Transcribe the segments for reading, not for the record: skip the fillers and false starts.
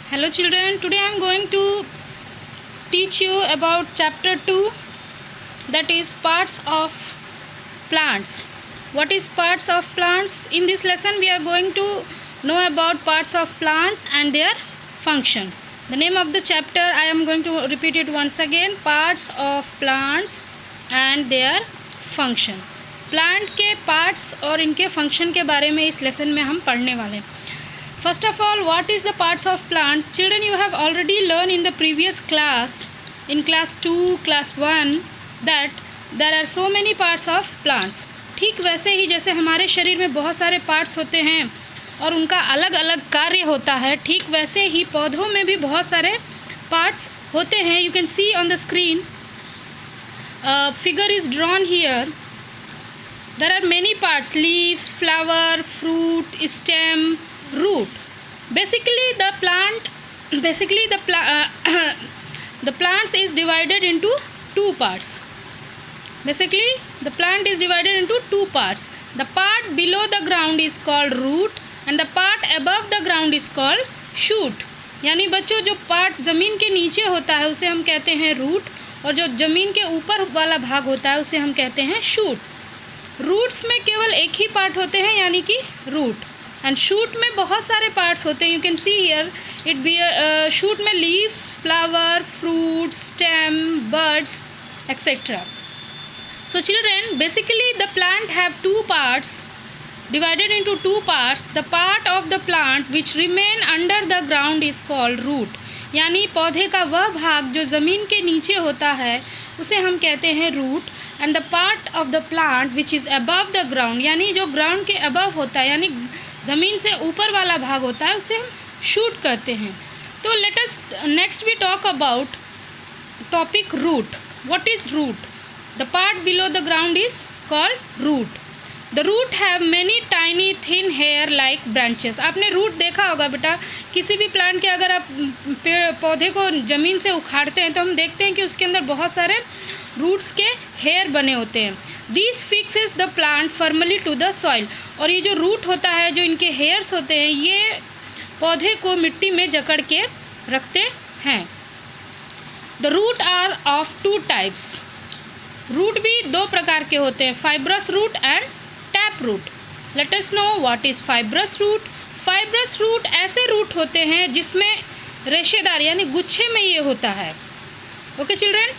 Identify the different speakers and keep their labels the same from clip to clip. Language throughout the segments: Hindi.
Speaker 1: Hello children, today I am going to teach you about chapter 2, that is parts of plants. What is parts of plants? In this lesson we are going to know about parts of plants and their function. The name of the chapter I am going to repeat it once again, parts of plants and their function. Plant के पार्ट्स और इनके फंक्शन के बारे में इस लेसन में हम पढ़ने वाले हैं. First of all, what is the parts of plant? Children, you have already learned in the previous class, in class 2, class 1, that there are so many parts of plants. ठीक वैसे ही जैसे हमारे शरीर में बहुत सारे पार्ट्स होते हैं और उनका अलग अलग कार्य होता है, ठीक वैसे ही पौधों में भी बहुत सारे पार्ट्स होते हैं. You can see on the screen, figure is drawn here. There are many parts: leaves, flower, fruit, stem, root. Basically the plants is divided into two parts. Basically the plant is divided into two parts. The part below the ground is called root and the part above the ground is called shoot. यानी बच्चों, जो पार्ट ज़मीन के नीचे होता है उसे हम कहते हैं रूट और जो ज़मीन के ऊपर वाला भाग होता है उसे हम कहते हैं शूट. रूट्स में केवल एक ही पार्ट होते हैं यानी कि रूट, एंड शूट में बहुत सारे पार्ट्स होते हैं. You can see here it be shoot में leaves, flower, fruit, stem, buds etcetera. So children, basically the plant have two parts divided into two parts. The part of the plant which remain under the ground is called root. यानी पौधे का वह भाग जो ज़मीन के नीचे होता है उसे हम कहते हैं root. And the part of the plant which is above the ground, यानी जो ग्राउंड के अबव होता है यानी ज़मीन से ऊपर वाला भाग होता है उसे हम शूट कहते हैं. तो let us next we talk about topic root. What is root? The part below the ground is called root. The root have many tiny thin hair like branches. आपने रूट देखा होगा बेटा, किसी भी प्लांट के अगर आप पौधे को ज़मीन से उखाड़ते हैं तो हम देखते हैं कि उसके अंदर बहुत सारे रूट्स के हेयर बने होते हैं. This fixes the plant firmly to the soil. और ये जो रूट होता है, जो इनके हेयर्स होते हैं, ये पौधे को मिट्टी में जकड़ के रखते हैं. The root are of two types. Root भी दो प्रकार के होते हैं, fibrous root and tap root. Let us know what is fibrous root. Fibrous root ऐसे रूट होते हैं जिसमें रेशेदार यानी गुच्छे में ये होता है. Okay children,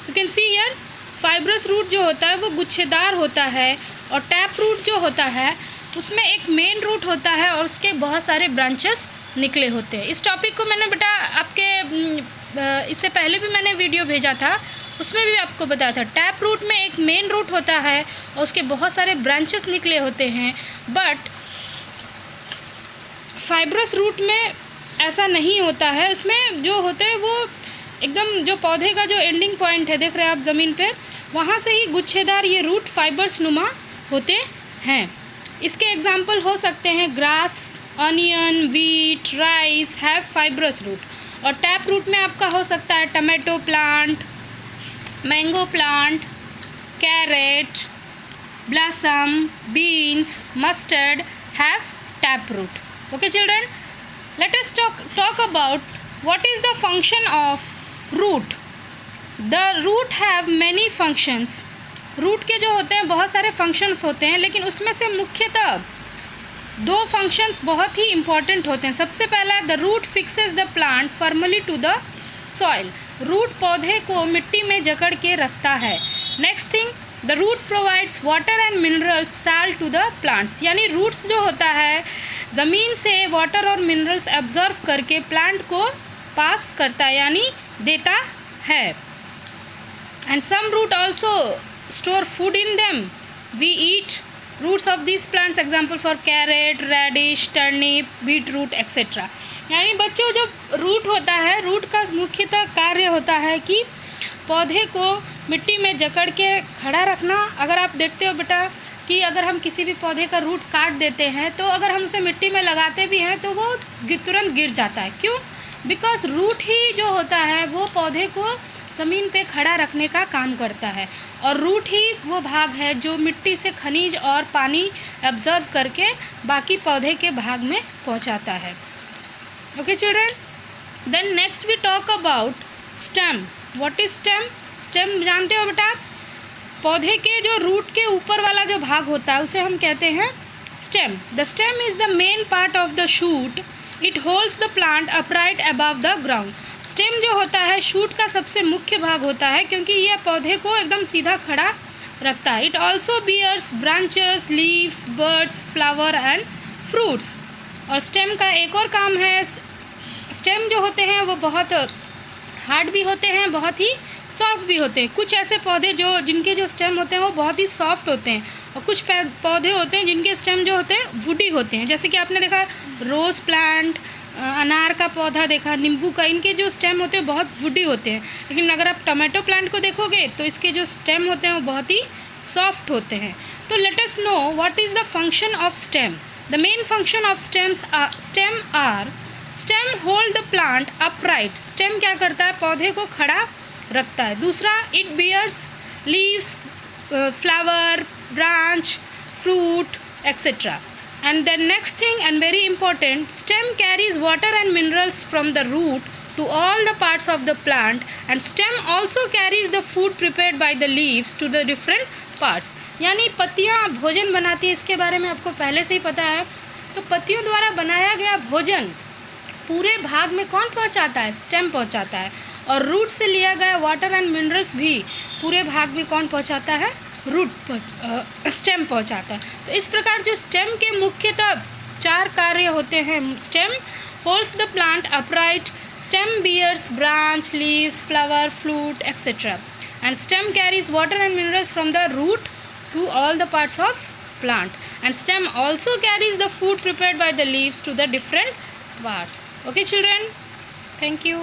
Speaker 1: you can see here fibrous root जो होता है वो गुच्छेदार होता है और टैप रूट जो होता है उसमें एक मेन रूट होता है और उसके बहुत सारे ब्रांचेस निकले होते हैं. इस टॉपिक को मैंने बेटा आपके इससे पहले भी मैंने वीडियो भेजा था, उसमें भी आपको बताया था. टैप रूट में एक मेन रूट होता है और उसके बहुत सारे ब्रांचेस निकले होते हैं. बट फाइब्रस रूट में ऐसा नहीं होता है. इसमें जो होते हैं वो एकदम जो पौधे का जो एंडिंग पॉइंट है, देख रहे हैं आप ज़मीन पे, वहाँ से ही गुच्छेदार ये रूट फाइबर्स नुमा होते हैं. इसके एग्जाम्पल हो सकते हैं grass, onion, wheat, rice have fibrous root. और टैप रूट में आपका हो सकता है tomato plant, mango plant, carrot, blossom, beans, mustard have tap root. Okay children, let us talk about what is the function of root. The root have many functions. Root के जो होते हैं बहुत सारे फंक्शंस होते हैं, लेकिन उसमें से मुख्यतः दो फंक्शंस बहुत ही इम्पॉर्टेंट होते हैं. सबसे पहला, the root fixes the plant firmly to the soil. Root पौधे को मिट्टी में जकड़ के रखता है. Next thing, the root provides water and minerals salt to the plants. यानी रूट्स जो होता है ज़मीन से वाटर और मिनरल्स एब्जॉर्व करके प्लांट को पास करता है यानी देता है. And some root also store food in them. We eat roots of this plants. Example for carrot, radish, turnip, beet root etcetera. यानी बच्चों, जो रूट होता है, रूट का मुख्यतः कार्य होता है कि पौधे को मिट्टी में जकड़ के खड़ा रखना. अगर आप देखते हो बेटा कि अगर हम किसी भी पौधे का रूट काट देते हैं तो अगर हम उसे मिट्टी में लगाते भी हैं तो वो तुरंत गिर जाता है. क्यों? बिकॉज रूट ही जो होता है वो पौधे को ज़मीन पे खड़ा रखने का काम करता है और रूट ही वो भाग है जो मिट्टी से खनिज और पानी एब्जॉर्व करके बाकी पौधे के भाग में पहुंचाता है. Okay children, Then next we talk about stem. What is stem? Stem जानते हो बेटा? पौधे के जो रूट के ऊपर वाला जो भाग होता है उसे हम कहते हैं stem. The stem is the main part of the shoot. It holds the plant upright above the ground. Stem जो होता है शूट का सबसे मुख्य भाग होता है क्योंकि यह पौधे को एकदम सीधा खड़ा रखता है. It also bears branches, leaves, birds, flower and fruits. और स्टेम का एक और काम है, स्टेम जो होते हैं वो बहुत हार्ड भी होते हैं, बहुत ही सॉफ्ट भी होते हैं. कुछ ऐसे पौधे जिनके जो स्टेम होते हैं वो बहुत ही सॉफ्ट होते हैं और कुछ पौधे होते हैं जिनके स्टेम जो होते हैं वुडी होते हैं. जैसे कि आपने देखा रोज़ प्लांट, अनार का पौधा देखा, नींबू का, इनके जो स्टेम होते हैं बहुत वुडी होते हैं. लेकिन अगर आप टमाटो प्लांट को देखोगे तो इसके जो स्टेम होते हैं वो बहुत ही सॉफ्ट होते हैं. तो let us know what is the function of stem. The main function of stem hold the plant upright. Stem क्या करता है? पौधे को खड़ा रखता है. दूसरा, it bears leaves, flower, branch, fruit, etc. And the next thing, and very important, stem carries water and minerals from the root to all the parts of the plant, and stem also carries the food prepared by the leaves to the different parts. यानी पत्तियाँ भोजन बनाती है, इसके बारे में आपको पहले से ही पता है. तो पत्तियों द्वारा बनाया गया भोजन पूरे भाग में कौन पहुंचाता है? स्टेम पहुंचाता है. और रूट से लिया गया वाटर एंड मिनरल्स भी पूरे भाग में कौन पहुंचाता है? स्टेम पहुंचाता है. तो इस प्रकार जो स्टेम के मुख्यतः 4 कार्य होते हैं. Stem holds the plant upright, stem bears branch, leaves, flower, fruit, etcetera, and stem carries water and minerals from the root to all the parts of plant, and stem also carries the food prepared by the leaves to the different parts. Okay children, thank you.